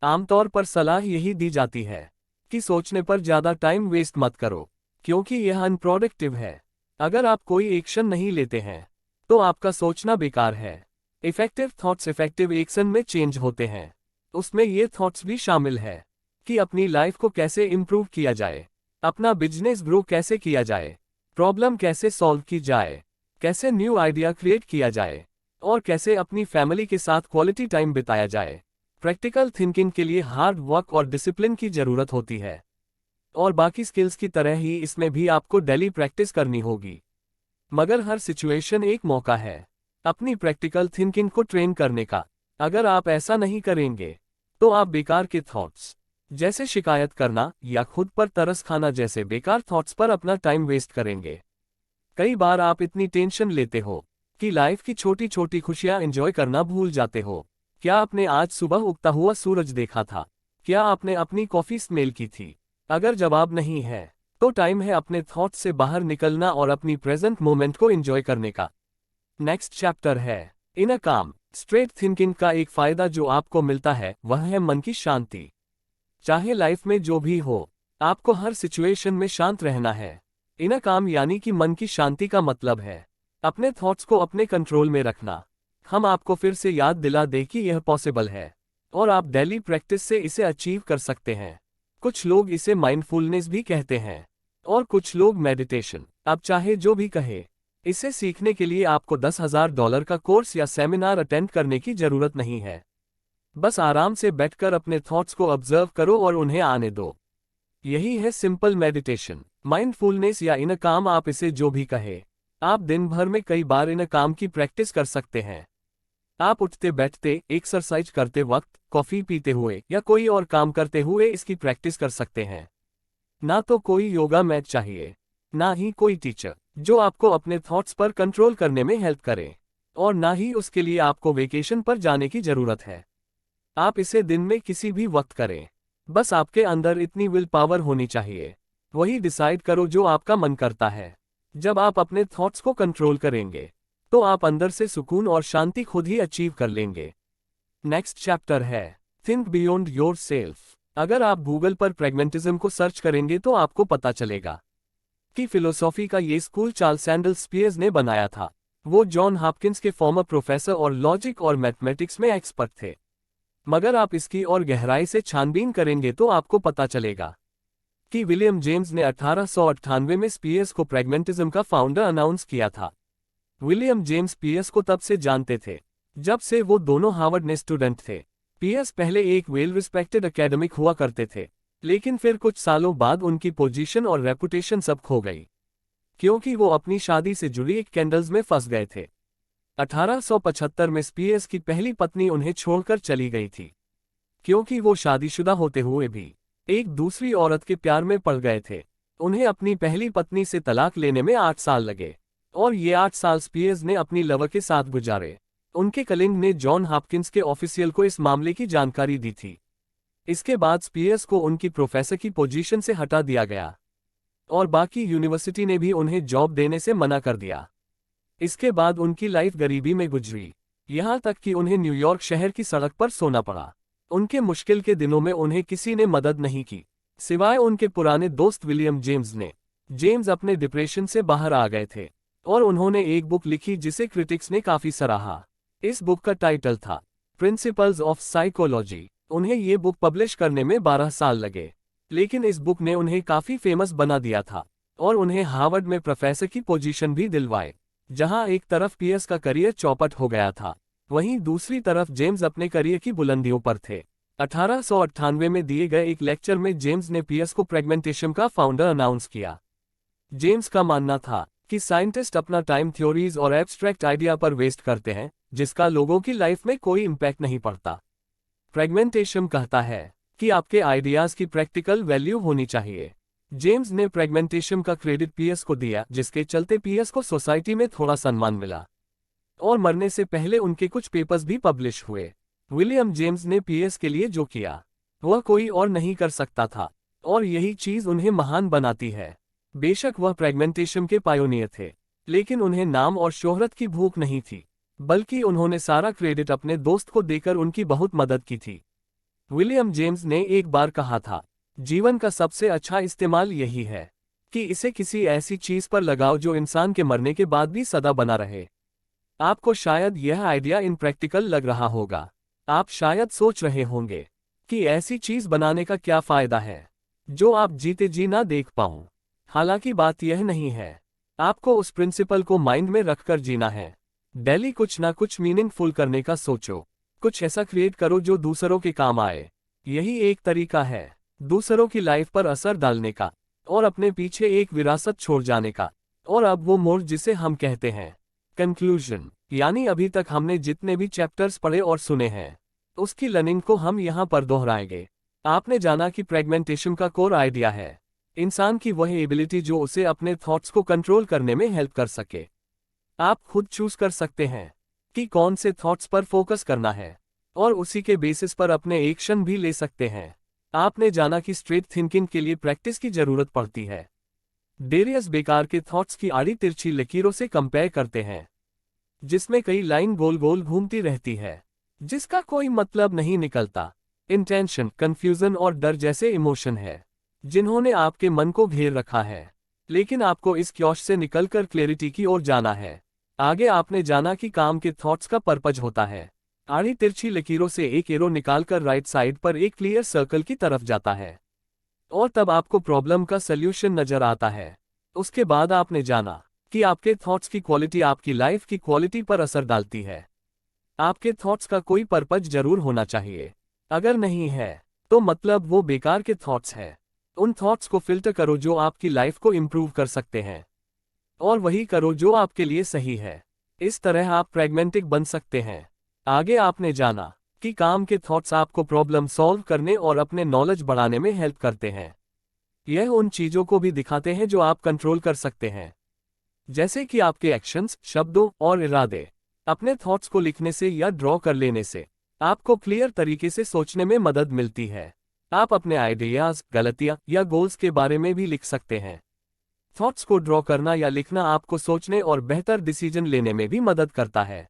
आमतौर पर सलाह यही दी जाती है कि सोचने पर ज़्यादा टाइम वेस्ट मत करो, क्योंकि यह अनप्रोडक्टिव है। अगर आप कोई एक्शन नहीं लेते हैं तो आपका सोचना बेकार है। इफेक्टिव थॉट्स इफेक्टिव एक्शन में चेंज होते हैं। उसमें ये थॉट्स भी शामिल है कि अपनी लाइफ को कैसे इम्प्रूव किया जाए, अपना बिजनेस ग्रो कैसे किया जाए, प्रॉब्लम कैसे सॉल्व की जाए, कैसे न्यू आइडिया क्रिएट किया जाए, और कैसे अपनी फैमिली के साथ क्वालिटी टाइम बिताया जाए। प्रैक्टिकल थिंकिंग के लिए हार्ड वर्क और डिसिप्लिन की जरूरत होती है, और बाकी स्किल्स की तरह ही इसमें भी आपको डेली प्रैक्टिस करनी होगी। मगर हर सिचुएशन एक मौका है अपनी प्रैक्टिकल थिंकिंग को ट्रेन करने का। अगर आप ऐसा नहीं करेंगे तो आप बेकार के थॉट्स जैसे शिकायत करना या खुद पर तरस खाना जैसे बेकार थॉट्स पर अपना टाइम वेस्ट करेंगे। कई बार आप इतनी टेंशन लेते हो कि लाइफ की छोटी छोटी खुशियां एंजॉय करना भूल जाते हो। क्या आपने आज सुबह उगता हुआ सूरज देखा था? क्या आपने अपनी कॉफी स्मेल की थी? अगर जवाब नहीं है तो टाइम है अपने थॉट्स से बाहर निकलना और अपनी प्रेजेंट मोमेंट को एंजॉय करने का। नेक्स्ट चैप्टर है इनर काम। स्ट्रेट थिंकिंग का एक फायदा जो आपको मिलता है वह है मन की शांति। चाहे लाइफ में जो भी हो, आपको हर सिचुएशन में शांत रहना है। इनर काम यानी कि मन की शांति का मतलब है अपने थॉट्स को अपने कंट्रोल में रखना। हम आपको फिर से याद दिला दें कि यह पॉसिबल है और आप डेली प्रैक्टिस से इसे अचीव कर सकते हैं। कुछ लोग इसे माइंडफुलनेस भी कहते हैं और कुछ लोग मेडिटेशन। अब चाहे जो भी कहे, इसे सीखने के लिए आपको $10,000 का कोर्स या सेमिनार अटेंड करने की जरूरत नहीं है। बस आराम से बैठकर अपने थॉट्स को ऑब्जर्व करो और उन्हें आने दो। यही है सिंपल मेडिटेशन, माइंडफुलनेस या इनर काम। आप इसे जो भी कहे, आप दिन भर में कई बार इनर काम की प्रैक्टिस कर सकते हैं। आप उठते बैठते, एक्सरसाइज करते वक्त, कॉफी पीते हुए या कोई और काम करते हुए इसकी प्रैक्टिस कर सकते हैं। ना तो कोई योगा मैट चाहिए, ना ही कोई टीचर जो आपको अपने थॉट्स पर कंट्रोल करने में हेल्प करे, और ना ही उसके लिए आपको वेकेशन पर जाने की जरूरत है। आप इसे दिन में किसी भी वक्त करें। बस आपके अंदर इतनी विल पावर होनी चाहिए। वही डिसाइड करो जो आपका मन करता है। जब आप अपने थॉट्स को कंट्रोल करेंगे तो आप अंदर से सुकून और शांति खुद ही अचीव कर लेंगे। नेक्स्ट चैप्टर है थिंक बियॉन्ड योर सेल्फ। अगर आप गूगल पर प्रैग्मेटिज्म को सर्च करेंगे तो आपको पता चलेगा कि फिलोसॉफी का ये स्कूल चार्ल्स सैंडल स्पियर्स ने बनाया था। वो जॉन हॉपकिंस के फॉर्मर प्रोफेसर और लॉजिक और मैथमेटिक्स में एक्सपर्ट थे। मगर आप इसकी और गहराई से छानबीन करेंगे तो आपको पता चलेगा कि विलियम जेम्स ने 1898 में स्पियर्स को प्रैग्मेटिज्म का फाउंडर अनाउंस किया था। विलियम जेम्स पियर्स को तब से जानते थे जब से वो दोनों हार्वर्ड में स्टूडेंट थे। पियर्स पहले एक वेल रिस्पेक्टेड एकेडमिक हुआ करते थे, लेकिन फिर कुछ सालों बाद उनकी पोजीशन और रेपुटेशन सब खो गई, क्योंकि वो अपनी शादी से जुड़ी एक कैंडल्स में फंस गए थे। 1875 में स्पियर्स की पहली पत्नी उन्हें छोड़कर चली गई थी, क्योंकि वो शादीशुदा होते हुए भी एक दूसरी औरत के प्यार में पड़ गए थे। उन्हें अपनी पहली पत्नी से तलाक लेने में 8 साल लगे, और ये 8 साल स्पियर्स ने अपनी लवर के साथ गुजारे। उनके कलिंग ने जॉन हॉपकिंस के ऑफिशियल को इस मामले की जानकारी दी थी। इसके बाद स्पियर्स को उनकी प्रोफेसर की पोजीशन से हटा दिया गया, और बाकी यूनिवर्सिटी ने भी उन्हें जॉब देने से मना कर दिया। इसके बाद उनकी लाइफ गरीबी में गुजरी, यहाँ तक कि उन्हें न्यूयॉर्क शहर की सड़क पर सोना पड़ा। उनके मुश्किल के दिनों में उन्हें किसी ने मदद नहीं की, सिवाय उनके पुराने दोस्त विलियम जेम्स ने। जेम्स अपने डिप्रेशन से बाहर आ गए थे, और उन्होंने एक बुक लिखी जिसे क्रिटिक्स ने काफी सराहा। इस बुक का टाइटल था प्रिंसिपल्स ऑफ साइकोलॉजी। उन्हें ये बुक पब्लिश करने में 12 साल लगे, लेकिन इस बुक ने उन्हें काफी फेमस बना दिया था, और उन्हें हार्वर्ड में प्रोफेसर की पोजीशन भी दिलवाए। जहां एक तरफ पियर्स का करियर चौपट हो गया था, वहीं दूसरी तरफ जेम्स अपने करियर की बुलंदियों पर थे। 1898 में दिए गए एक लेक्चर में जेम्स ने पियर्स को प्रैग्मेटिज्म का फाउंडर अनाउंस किया। जेम्स का मानना था कि साइंटिस्ट अपना टाइम थ्योरीज और एब्स्ट्रैक्ट आइडिया पर वेस्ट करते हैं, जिसका लोगों की लाइफ में कोई इम्पैक्ट नहीं पड़ता। प्रैग्मेटिज्म कहता है कि आपके आइडियाज की प्रैक्टिकल वैल्यू होनी चाहिए। जेम्स ने प्रैग्मेटिज्म का क्रेडिट पियर्स को दिया, जिसके चलते पियर्स को सोसाइटी में थोड़ा सम्मान मिला, और मरने से पहले उनके कुछ पेपर्स भी पब्लिश हुए। विलियम जेम्स ने पियर्स के लिए जो किया वह कोई और नहीं कर सकता था, और यही चीज उन्हें महान बनाती है। बेशक वह फ्रेगमेंटेशन के पायोनियर थे, लेकिन उन्हें नाम और शोहरत की भूख नहीं थी, बल्कि उन्होंने सारा क्रेडिट अपने दोस्त को देकर उनकी बहुत मदद की थी। विलियम जेम्स ने एक बार कहा था, जीवन का सबसे अच्छा इस्तेमाल यही है कि इसे किसी ऐसी चीज पर लगाओ जो इंसान के मरने के बाद भी सदा बना रहे। आपको शायद यह आइडिया इनप्रैक्टिकल लग रहा होगा। आप शायद सोच रहे होंगे कि ऐसी चीज बनाने का क्या फायदा है जो आप जीते जी ना देख पाऊं। हालांकि बात यह नहीं है। आपको उस प्रिंसिपल को माइंड में रखकर जीना है। डेली कुछ ना कुछ मीनिंगफुल करने का सोचो। कुछ ऐसा क्रिएट करो जो दूसरों के काम आए। यही एक तरीका है दूसरों की लाइफ पर असर डालने का और अपने पीछे एक विरासत छोड़ जाने का। और अब वो मोड़ जिसे हम कहते हैं कंक्लूजन, यानी अभी तक हमने जितने भी चैप्टर्स पढ़े और सुने हैं उसकी लर्निंग को हम यहाँ पर दोहराएंगे। आपने जाना कि फ्रेगमेंटेशन का कोर आइडिया है इंसान की वह एबिलिटी जो उसे अपने थॉट्स को कंट्रोल करने में हेल्प कर सके। आप खुद चूज कर सकते हैं कि कौन से थॉट्स पर फोकस करना है और उसी के बेसिस पर अपने एक्शन भी ले सकते हैं। आपने जाना कि स्ट्रेट थिंकिंग के लिए प्रैक्टिस की जरूरत पड़ती है। डेरियस बेकार के थॉट्स की आड़ी तिरछी लकीरों से कंपेयर करते हैं, जिसमें कई लाइन गोल गोल घूमती रहती है जिसका कोई मतलब नहीं निकलता। इंटेंशन, कंफ्यूजन और डर जैसे इमोशन है जिन्होंने आपके मन को घेर रखा है, लेकिन आपको इस क्योश से निकलकर क्लैरिटी की ओर जाना है। आगे आपने जाना कि काम के थॉट्स का पर्पज होता है आड़ी तिरछी लकीरों से एक एरो निकालकर राइट साइड पर एक क्लियर सर्कल की तरफ जाता है, और तब आपको प्रॉब्लम का सल्यूशन नजर आता है। उसके बाद आपने जाना कि आपके थॉट्स की क्वालिटी आपकी लाइफ की क्वालिटी पर असर डालती है। आपके थॉट्स का कोई पर्पज जरूर होना चाहिए। अगर नहीं है तो मतलब वो बेकार के थॉट्स हैं। उन थॉट्स को फिल्टर करो जो आपकी लाइफ को इम्प्रूव कर सकते हैं, और वही करो जो आपके लिए सही है। इस तरह आप प्रैग्मेटिक बन सकते हैं। आगे आपने जाना कि काम के थॉट्स आपको प्रॉब्लम सॉल्व करने और अपने नॉलेज बढ़ाने में हेल्प करते हैं। यह उन चीजों को भी दिखाते हैं जो आप कंट्रोल कर सकते हैं, जैसे कि आपके एक्शंस, शब्दों और इरादे। अपने थॉट्स को लिखने से या ड्रॉ कर लेने से आपको क्लियर तरीके से सोचने में मदद मिलती है। आप अपने आइडियाज, गलतियां या गोल्स के बारे में भी लिख सकते हैं। थॉट्स को ड्रॉ करना या लिखना आपको सोचने और बेहतर डिसीजन लेने में भी मदद करता है।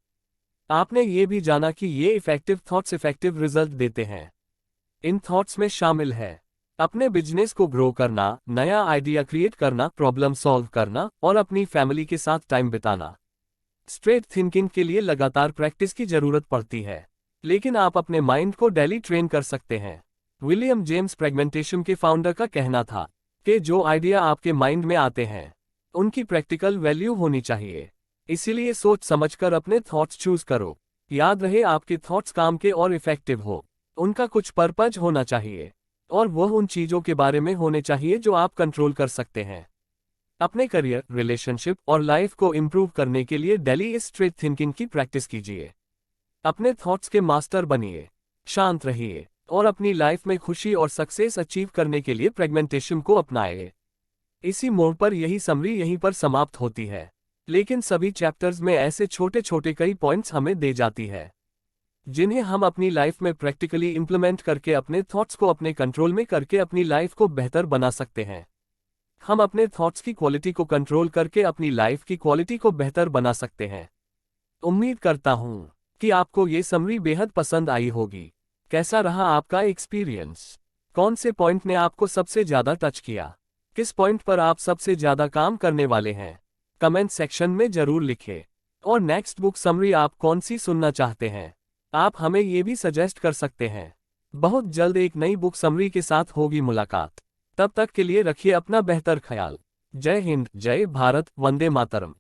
आपने ये भी जाना कि ये इफेक्टिव थॉट्स इफेक्टिव रिजल्ट देते हैं। इन थॉट्स में शामिल है अपने बिजनेस को ग्रो करना, नया आइडिया क्रिएट करना, प्रॉब्लम सॉल्व करना और अपनी फैमिली के साथ टाइम बिताना। स्ट्रेट थिंकिंग के लिए लगातार प्रैक्टिस की जरूरत पड़ती है, लेकिन आप अपने माइंड को डेली ट्रेन कर सकते हैं। विलियम जेम्स फ्रेगमेंटेशन के फाउंडर का कहना था कि जो आइडिया आपके माइंड में आते हैं उनकी प्रैक्टिकल वैल्यू होनी चाहिए। इसीलिए सोच समझकर अपने थॉट्स चूज करो। याद रहे, आपके थॉट्स काम के और इफेक्टिव हो, उनका कुछ पर्पज होना चाहिए, और वह उन चीजों के बारे में होने चाहिए जो आप कंट्रोल कर सकते हैं। अपने करियर, रिलेशनशिप और लाइफ को इम्प्रूव करने के लिए डेली इस स्ट्रेट थिंकिंग की प्रैक्टिस कीजिए। अपने थॉट्स के मास्टर बनिए, शांत रहिए और अपनी लाइफ में खुशी और सक्सेस अचीव करने के लिए फ्रेगमेंटेशन को अपनाएं। इसी मोड़ पर यही समरी यहीं पर समाप्त होती है, लेकिन सभी चैप्टर्स में ऐसे छोटे छोटे कई पॉइंट्स हमें दे जाती है जिन्हें हम अपनी लाइफ में प्रैक्टिकली इंप्लीमेंट करके अपने थॉट्स को अपने कंट्रोल में करके अपनी लाइफ को बेहतर बना सकते हैं। हम अपने थॉट्स की क्वालिटी को कंट्रोल करके अपनी लाइफ की क्वालिटी को बेहतर बना सकते हैं। उम्मीद करता हूं कि आपको ये समरी बेहद पसंद आई होगी। कैसा रहा आपका एक्सपीरियंस? कौन से पॉइंट ने आपको सबसे ज्यादा टच किया? किस पॉइंट पर आप सबसे ज्यादा काम करने वाले हैं? कमेंट सेक्शन में जरूर लिखें। और नेक्स्ट बुक समरी आप कौन सी सुनना चाहते हैं, आप हमें ये भी सजेस्ट कर सकते हैं। बहुत जल्द एक नई बुक समरी के साथ होगी मुलाकात। तब तक के लिए रखिए अपना बेहतर ख्याल। जय हिंद, जय भारत, वंदे मातरम।